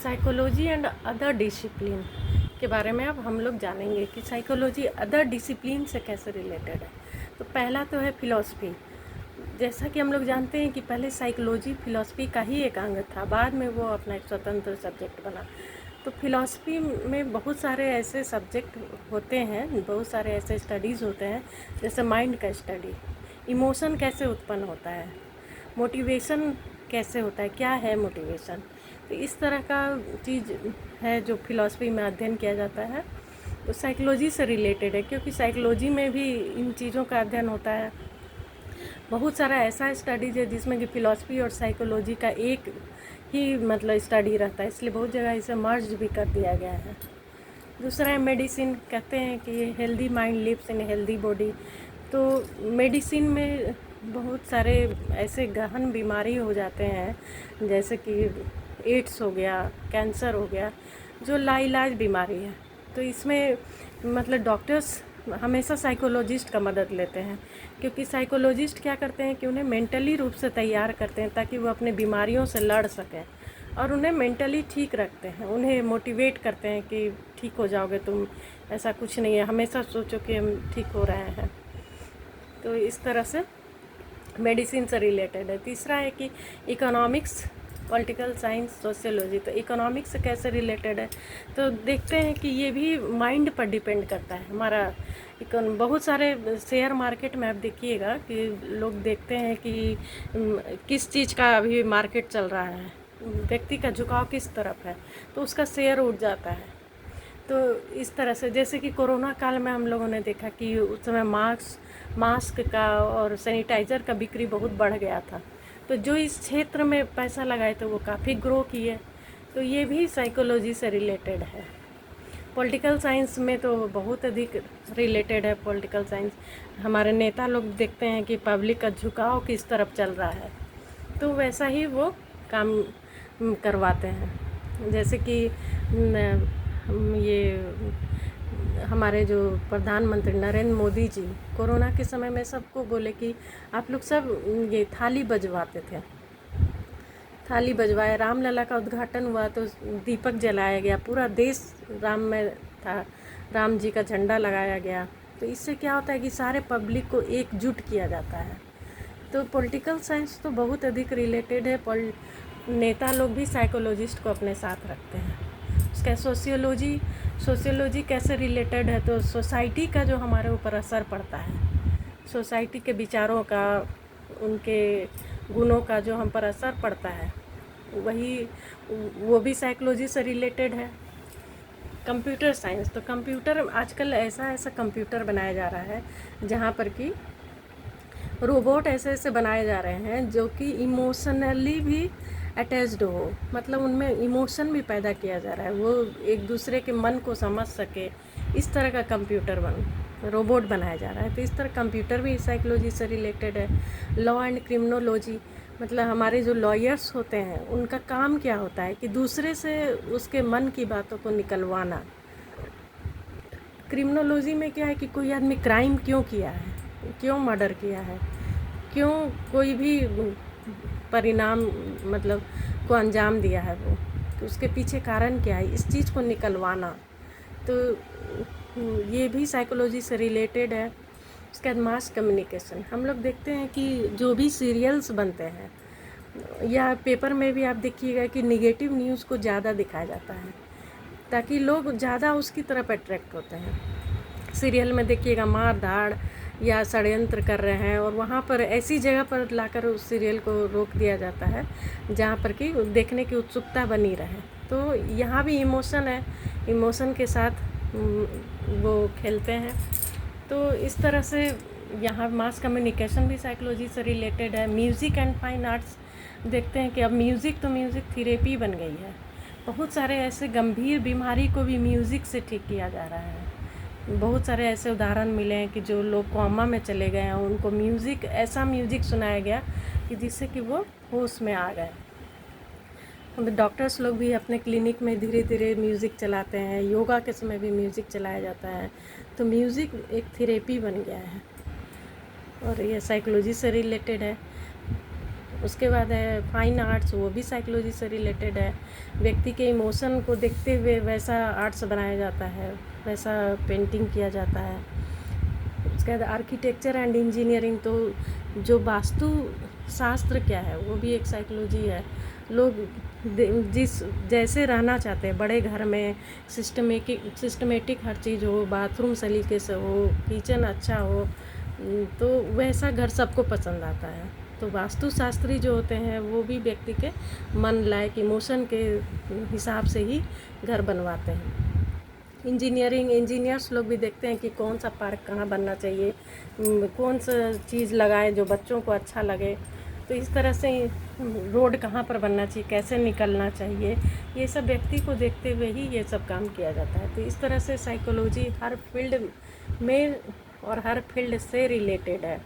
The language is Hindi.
साइकोलॉजी एंड अदर डिसिप्लिन के बारे में अब हम लोग जानेंगे कि साइकोलॉजी अदर डिसिप्लिन से कैसे रिलेटेड है। तो पहला तो है फिलॉसफी। जैसा कि हम लोग जानते हैं कि पहले साइकोलॉजी फिलॉसफी का ही एक अंग था, बाद में वो अपना एक स्वतंत्र सब्जेक्ट बना। तो फिलॉसफी में बहुत सारे ऐसे सब्जेक्ट होते हैं, बहुत सारे ऐसे स्टडीज़ होते हैं, जैसे माइंड का स्टडी, इमोशन कैसे उत्पन्न होता है, मोटिवेशन कैसे होता है, क्या है मोटिवेशन। तो इस तरह का चीज़ है जो फिलॉसफी में अध्ययन किया जाता है। तो साइकोलॉजी से रिलेटेड है, क्योंकि साइकोलॉजी में भी इन चीज़ों का अध्ययन होता है। बहुत सारा ऐसा स्टडीज़ है जिसमें कि फ़िलॉसफी और साइकोलॉजी का एक ही मतलब स्टडी रहता है, इसलिए बहुत जगह इसे मर्ज भी कर दिया गया है। दूसरा है मेडिसिन। कहते हैं कि healthy mind lives in healthy body. तो मेडिसिन में बहुत सारे ऐसे गहन बीमारी हो जाते हैं, जैसे कि एड्स हो गया, कैंसर हो गया, जो लाइलाज बीमारी है। तो इसमें मतलब डॉक्टर्स हमेशा साइकोलॉजिस्ट का मदद लेते हैं, क्योंकि साइकोलॉजिस्ट क्या करते हैं कि उन्हें मेंटली रूप से तैयार करते हैं ताकि वो अपने बीमारियों से लड़ सकें, और उन्हें मेंटली ठीक रखते हैं, उन्हें मोटिवेट करते हैं कि ठीक हो जाओगे तुम, ऐसा कुछ नहीं है, हमेशा सोचो कि हम ठीक हो रहे हैं। तो इस तरह से मेडिसिन से रिलेटेड है। तीसरा है कि इकोनॉमिक्स, पॉलिटिकल साइंस, सोशियोलॉजी। तो इकोनॉमिक्स से कैसे रिलेटेड है, तो देखते हैं कि ये भी माइंड पर डिपेंड करता है हमारा। बहुत सारे शेयर मार्केट में आप देखिएगा कि लोग देखते हैं कि किस चीज़ का अभी मार्केट चल रहा है, व्यक्ति का झुकाव किस तरफ है, तो उसका शेयर उठ जाता है। तो इस तरह से जैसे कि कोरोना काल में हम लोगों ने देखा कि उस समय मास्क का और सैनिटाइज़र का बिक्री बहुत बढ़ गया था। तो जो इस क्षेत्र में पैसा लगाए तो वो काफ़ी ग्रो किए। तो ये भी साइकोलॉजी से रिलेटेड है। पॉलिटिकल साइंस में तो बहुत अधिक रिलेटेड है। पॉलिटिकल साइंस हमारे नेता लोग देखते हैं कि पब्लिक का झुकाव किस तरफ चल रहा है, तो वैसा ही वो काम करवाते हैं। जैसे कि ये हमारे जो प्रधानमंत्री नरेंद्र मोदी जी कोरोना के समय में सबको बोले कि आप लोग सब ये थाली बजवाते थे, थाली बजवाए। रामलला का उद्घाटन हुआ तो दीपक जलाया गया, पूरा देश राम में था, राम जी का झंडा लगाया गया। तो इससे क्या होता है कि सारे पब्लिक को एकजुट किया जाता है। तो पॉलिटिकल साइंस तो बहुत अधिक रिलेटेड है। नेता लोग भी साइकोलॉजिस्ट को अपने साथ रखते हैं। उसका सोशियोलॉजी कैसे रिलेटेड है, तो सोसाइटी का जो हमारे ऊपर असर पड़ता है, सोसाइटी के विचारों का, उनके गुणों का जो हम पर असर पड़ता है, वो भी साइकोलॉजी से रिलेटेड है। कंप्यूटर साइंस, तो कंप्यूटर आजकल ऐसा कंप्यूटर बनाया जा रहा है जहाँ पर कि रोबोट ऐसे बनाए जा रहे हैं जो कि इमोशनली भी अटैच्ड हो, मतलब उनमें इमोशन भी पैदा किया जा रहा है, वो एक दूसरे के मन को समझ सके, इस तरह का रोबोट बनाया जा रहा है। तो इस तरह कंप्यूटर भी साइकोलॉजी से रिलेटेड है। लॉ एंड क्रिमिनोलॉजी, मतलब हमारे जो लॉयर्स होते हैं उनका काम क्या होता है कि दूसरे से उसके मन की बातों को निकलवाना। क्रिमिनोलॉजी में क्या है कि कोई आदमी क्राइम क्यों किया है, क्यों मर्डर किया है, क्यों कोई भी परिणाम मतलब को अंजाम दिया है, वो तो उसके पीछे कारण क्या है, इस चीज़ को निकलवाना। तो ये भी साइकोलॉजी से रिलेटेड है। उसके बाद मास कम्युनिकेशन, हम लोग देखते हैं कि जो भी सीरियल्स बनते हैं या पेपर में भी आप देखिएगा कि निगेटिव न्यूज़ को ज़्यादा दिखाया जाता है ताकि लोग ज़्यादा उसकी तरफ अट्रैक्ट होते हैं। सीरियल में देखिएगा मार धाड़ या षड्यंत्र कर रहे हैं, और वहाँ पर ऐसी जगह पर लाकर उस सीरियल को रोक दिया जाता है जहाँ पर कि देखने की उत्सुकता बनी रहे। तो यहाँ भी इमोशन है, इमोशन के साथ वो खेलते हैं। तो इस तरह से यहाँ मास कम्युनिकेशन भी साइकोलॉजी से रिलेटेड है। म्यूज़िक एंड फाइन आर्ट्स, देखते हैं कि अब म्यूज़िक थेरेपी बन गई है। बहुत सारे ऐसे गंभीर बीमारी को भी म्यूज़िक से ठीक किया जा रहा है। बहुत सारे ऐसे उदाहरण मिले हैं कि जो लोग कोमा में चले गए हैं, उनको ऐसा म्यूज़िक सुनाया गया कि जिससे कि वो होश में आ गए। डॉक्टर्स लोग भी अपने क्लिनिक में धीरे धीरे म्यूज़िक चलाते हैं, योगा के समय भी म्यूज़िक चलाया जाता है। तो म्यूज़िक एक थेरेपी बन गया है और ये साइकोलॉजी से रिलेटेड है। उसके बाद है फाइन आर्ट्स, वो भी साइकोलॉजी से रिलेटेड है। व्यक्ति के इमोशन को देखते हुए वैसा आर्ट्स बनाया जाता है, वैसा पेंटिंग किया जाता है। उसके बाद आर्किटेक्चर एंड इंजीनियरिंग, तो जो वास्तु शास्त्र क्या है वो भी एक साइकोलॉजी है। लोग जिस जैसे रहना चाहते हैं, बड़े घर में सिस्टमेटिक हर चीज़ हो, बाथरूम सलीके से हो, किचन अच्छा हो, तो वैसा घर सबको पसंद आता है। तो वास्तुशास्त्री जो होते हैं वो भी व्यक्ति के मन लायक इमोशन के हिसाब से ही घर बनवाते हैं। इंजीनियर्स लोग भी देखते हैं कि कौन सा पार्क कहाँ बनना चाहिए, कौन सा चीज़ लगाएं जो बच्चों को अच्छा लगे। तो इस तरह से रोड कहाँ पर बनना चाहिए, कैसे निकलना चाहिए, ये सब व्यक्ति को देखते हुए ही ये सब काम किया जाता है। तो इस तरह से साइकोलॉजी हर फील्ड में और हर फील्ड से रिलेटेड है।